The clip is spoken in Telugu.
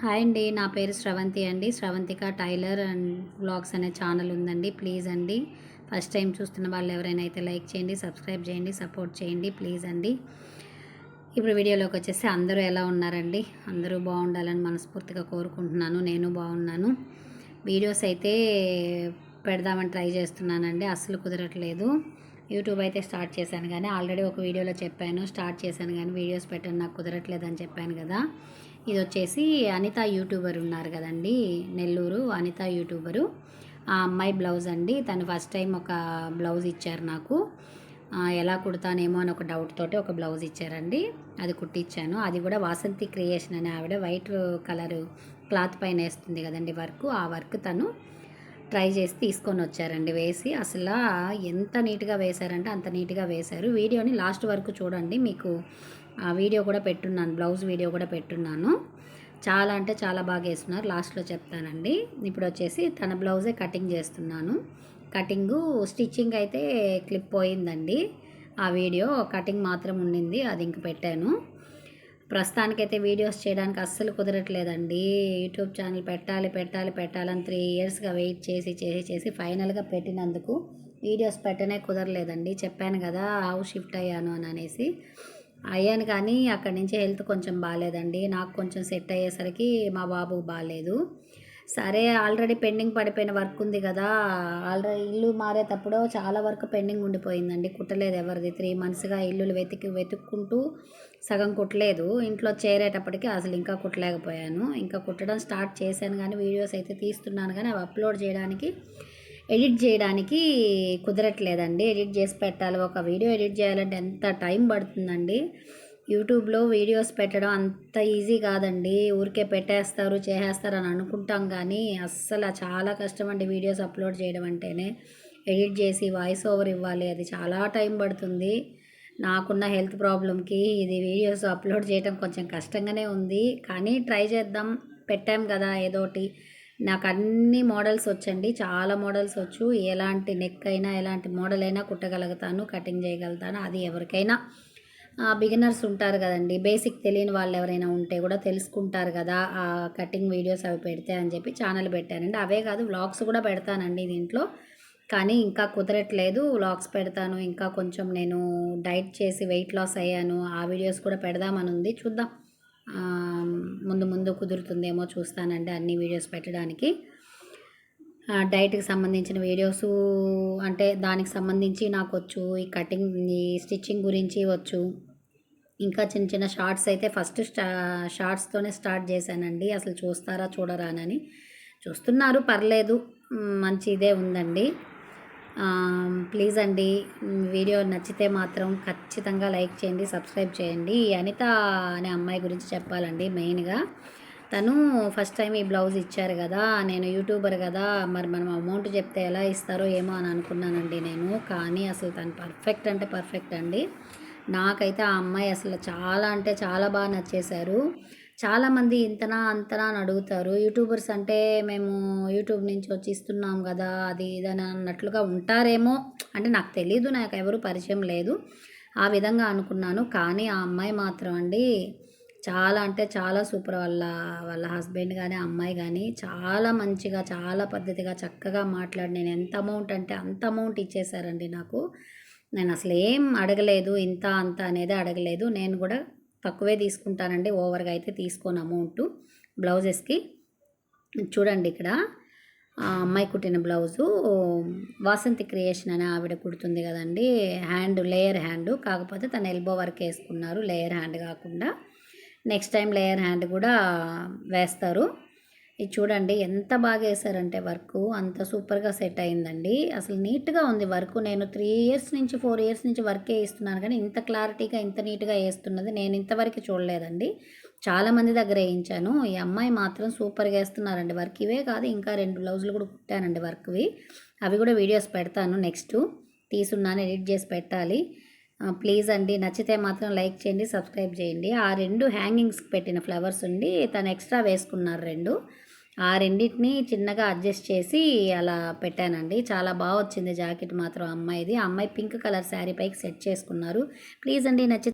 హాయ్ అండి, నా పేరు శ్రవంతి అండి. శ్రవంతిక టైలర్ అండ్ వ్లాగ్స్ అనే ఛానల్ ఉందండి. ప్లీజ్ అండి, ఫస్ట్ టైం చూస్తున్న వాళ్ళు ఎవరైనా అయితే లైక్ చేయండి, సబ్స్క్రైబ్ చేయండి, సపోర్ట్ చేయండి ప్లీజ్ అండి. ఇప్పుడు వీడియోలోకి వచ్చేసి అందరూ ఎలా ఉన్నారండి? అందరూ బాగుండాలని మనస్ఫూర్తిగా కోరుకుంటున్నాను. నేను బాగున్నాను. వీడియోస్ అయితే పెడదామని ట్రై చేస్తున్నానండి, అస్సలు కుదరట్లేదు. యూట్యూబ్ అయితే స్టార్ట్ చేశాను, కానీ ఆల్రెడీ ఒక వీడియోలో చెప్పాను స్టార్ట్ చేశాను కానీ వీడియోస్ పెట్టడం నాకు కుదరట్లేదు అని చెప్పాను కదా. ఇది వచ్చేసి అనిత యూట్యూబర్ ఉన్నారు కదండి, నెల్లూరు అనిత యూట్యూబరు. ఆ అమ్మాయి బ్లౌజ్ అండి. తను ఫస్ట్ టైం ఒక బ్లౌజ్ ఇచ్చారు నాకు. ఎలా కుడతానేమో అని ఒక డౌట్ తోటి ఒక బ్లౌజ్ ఇచ్చారండి, అది కుట్టించాను. అది కూడా వాసంతి క్రియేషన్ అనే ఆవిడ వైట్ కలర్ క్లాత్ పైన వేస్తుంది కదండి వర్క్, ఆ వర్క్ తను ట్రై చేసి తీసుకొని వచ్చారండి వేసి. అసలు ఎంత నీట్గా వేశారంటే అంత నీట్గా వేశారు. వీడియోని లాస్ట్ వరకు చూడండి, మీకు ఆ వీడియో కూడా పెట్టున్నాను, బ్లౌజ్ వీడియో కూడా పెట్టున్నాను. చాలా అంటే చాలా బాగా వేస్తున్నారు, లాస్ట్లో చెప్తానండి. ఇప్పుడు వచ్చేసి తన బ్లౌజే కటింగ్ చేస్తున్నాను. కటింగు స్టిచ్చింగ్ అయితే క్లిప్ పోయిందండి, ఆ వీడియో కటింగ్ మాత్రం ఉండింది, అది ఇంక పెట్టాను. ప్రస్తుతానికైతే వీడియోస్ చేయడానికి అస్సలు కుదరట్లేదండి. యూట్యూబ్ ఛానల్ పెట్టాలని 3 ఇయర్స్గా వెయిట్ చేసి ఫైనల్గా పెట్టినందుకు వీడియోస్ పెట్టనే కుదరలేదండి. చెప్పాను కదా హౌస్ షిఫ్ట్ అయ్యాను అని అనేసి. అయ్యాను కానీ అక్కడి నుంచి హెల్త్ కొంచెం బాగాలేదండి. నాకు కొంచెం సెట్ అయ్యేసరికి మా బాబుకు బాగాలేదు. సరే, ఆల్రెడీ పెండింగ్ పడిపోయిన వర్క్ ఉంది కదా, ఆల్రెడీ ఇల్లు మారేటప్పుడు చాలా వర్క్ పెండింగ్ ఉండిపోయిందండి, కుట్టలేదు ఎవరిది. 3 మంత్స్గా ఇల్లులు వెతుక్కుంటూ సగం కుట్టలేదు. ఇంట్లో చేరేటప్పటికి అసలు ఇంకా కుట్టలేకపోయాను. ఇంకా కుట్టడం స్టార్ట్ చేశాను కానీ వీడియోస్ అయితే తీస్తున్నాను కానీ అవి అప్లోడ్ చేయడానికి, ఎడిట్ చేయడానికి కుదరట్లేదండి. ఎడిట్ చేసి పెట్టాలి. ఒక వీడియో ఎడిట్ చేయాలంటే ఎంత టైం పడుతుందండి. యూట్యూబ్లో వీడియోస్ పెట్టడం అంత ఈజీ కాదండి. ఊరికే పెట్టేస్తారు చేసేస్తారు అని అనుకుంటాం కానీ అస్సలు చాలా కష్టం అండి వీడియోస్ అప్లోడ్ చేయడం అంటేనే. ఎడిట్ చేసి వాయిస్ ఓవర్ ఇవ్వాలి, అది చాలా టైం పడుతుంది. నాకున్న హెల్త్ ప్రాబ్లంకి ఇది వీడియోస్ అప్లోడ్ చేయడం కొంచెం కష్టంగానే ఉంది, కానీ ట్రై చేద్దాం. పెట్టాం కదా ఏదోటి. నాకు అన్ని మోడల్స్ వచ్చండి, చాలా మోడల్స్ వచ్చు. ఎలాంటి నెక్ అయినా ఎలాంటి మోడల్ అయినా కుట్టగలుగుతాను, కటింగ్ చేయగలుగుతాను. అది ఎవరికైనా బిగినర్స్ ఉంటారు కదండి, బేసిక్ తెలియని వాళ్ళు ఎవరైనా ఉంటే కూడా తెలుసుకుంటారు కదా ఆ కటింగ్ వీడియోస్ అవి పెడితే అని చెప్పి ఛానల్ పెట్టానండి. అవే కాదు వ్లాగ్స్ కూడా పెడతానండి దీంట్లో, కానీ ఇంకా కుదరట్లేదు. వ్లాగ్స్ పెడతాను. ఇంకా కొంచెం నేను డైట్ చేసి వెయిట్ లాస్ అయ్యాను, ఆ వీడియోస్ కూడా పెడదామని ఉంది. చూద్దాం, ముందు కుదురుతుందేమో చూస్తానండి అన్ని వీడియోస్ పెట్టడానికి. డైట్కి సంబంధించిన వీడియోసు అంటే దానికి సంబంధించి నాకు వచ్చు, ఈ కటింగ్ ఈ స్టిచ్చింగ్ గురించి వచ్చు. ఇంకా చిన్న చిన్న షార్ట్స్ అయితే ఫస్ట్ షార్ట్స్తోనే స్టార్ట్ చేశానండి. అసలు చూస్తారా చూడరా అని చూస్తున్నారు, పర్లేదు, మంచి ఇదే ఉందండి. ప్లీజ్ అండి, వీడియో నచ్చితే మాత్రం ఖచ్చితంగా లైక్ చేయండి, సబ్స్క్రైబ్ చేయండి. ఈ అనిత అనే అమ్మాయి గురించి చెప్పాలండి మెయిన్గా. తను ఫస్ట్ టైం ఈ బ్లౌజ్ ఇచ్చారు కదా, నేను యూట్యూబర్ కదా, మరి మనం అమౌంట్ చెప్తే ఎలా ఇస్తారో ఏమో అని అనుకున్నానండి నేను. కానీ అసలు తను పర్ఫెక్ట్ అంటే పర్ఫెక్ట్ అండి. నాకైతే ఆ అమ్మాయి అసలు చాలా అంటే చాలా బాగా నచ్చేశారు. చాలామంది ఇంతనా అంతనా అని అడుగుతారు. యూట్యూబర్స్ అంటే మేము యూట్యూబ్ నుంచి వచ్చి ఇస్తున్నాం కదా అది ఇదని అన్నట్లుగా ఉంటారేమో, అంటే నాకు తెలీదు, నాకు ఎవరు పరిచయం లేదు, ఆ విధంగా అనుకున్నాను. కానీ ఆ అమ్మాయి మాత్రం అండి చాలా అంటే చాలా సూపర్. వాళ్ళ హస్బెండ్ కానీ అమ్మాయి కానీ చాలా మంచిగా, చాలా పద్ధతిగా, చక్కగా మాట్లాడి నేను ఎంత అమౌంట్ అంటే అంత అమౌంట్ ఇచ్చేశారండి నాకు. నేను అసలు ఏం అడగలేదు, ఇంత అంత అనేది అడగలేదు. నేను కూడా తక్కువే తీసుకుంటానండి, ఓవర్గా అయితే తీసుకోను అమౌంట్ బ్లౌజెస్కి. చూడండి ఇక్కడ అమ్మాయి కుట్టిన బ్లౌజు వాసంతి క్రియేషన్ అనే ఆవిడ కుడుతుంది కదండి. హ్యాండ్ లేయర్ హ్యాండ్, కాకపోతే తను ఎల్బో వర్క్ వేసుకున్నారు, లేయర్ హ్యాండ్ కాకుండా. నెక్స్ట్ టైం లేయర్ హ్యాండ్ కూడా వేస్తారు. ఇది చూడండి ఎంత బాగా వేసారంటే వర్క్ అంత సూపర్గా సెట్ అయిందండి. అసలు నీట్గా ఉంది వర్క్. నేను 3 ఇయర్స్ నుంచి 4 ఇయర్స్ నుంచి వర్కే వేస్తున్నాను, కానీ ఇంత క్లారిటీగా ఇంత నీట్గా వేస్తున్నది నేను ఇంతవరకు చూడలేదండి. చాలామంది దగ్గర వేయించాను, ఈ అమ్మాయి మాత్రం సూపర్గా వేస్తున్నారండి వర్క్. ఇవే కాదు, ఇంకా 2 బ్లౌజులు కూడా కుట్టానండి వర్క్వి, అవి కూడా వీడియోస్ పెడతాను. నెక్స్ట్ తీసున్నాను, ఎడిట్ చేసి పెట్టాలి. ప్లీజ్ అండి, నచ్చితే మాత్రం లైక్ చేయండి, సబ్స్క్రైబ్ చేయండి. ఆ 2 హ్యాంగింగ్స్కి పెట్టిన ఫ్లవర్స్ ఉండి తను ఎక్స్ట్రా వేసుకున్నారు 2, ఆ రెండింటిని చిన్నగా అడ్జస్ట్ చేసి అలా పెట్టానండి. చాలా బాగా వచ్చింది జాకెట్ మాత్రం అమ్మాయిది. ఆ అమ్మాయి పింక్ కలర్ శారీ పైకి సెట్ చేసుకున్నారు. ప్లీజ్ అండి, నచ్చితే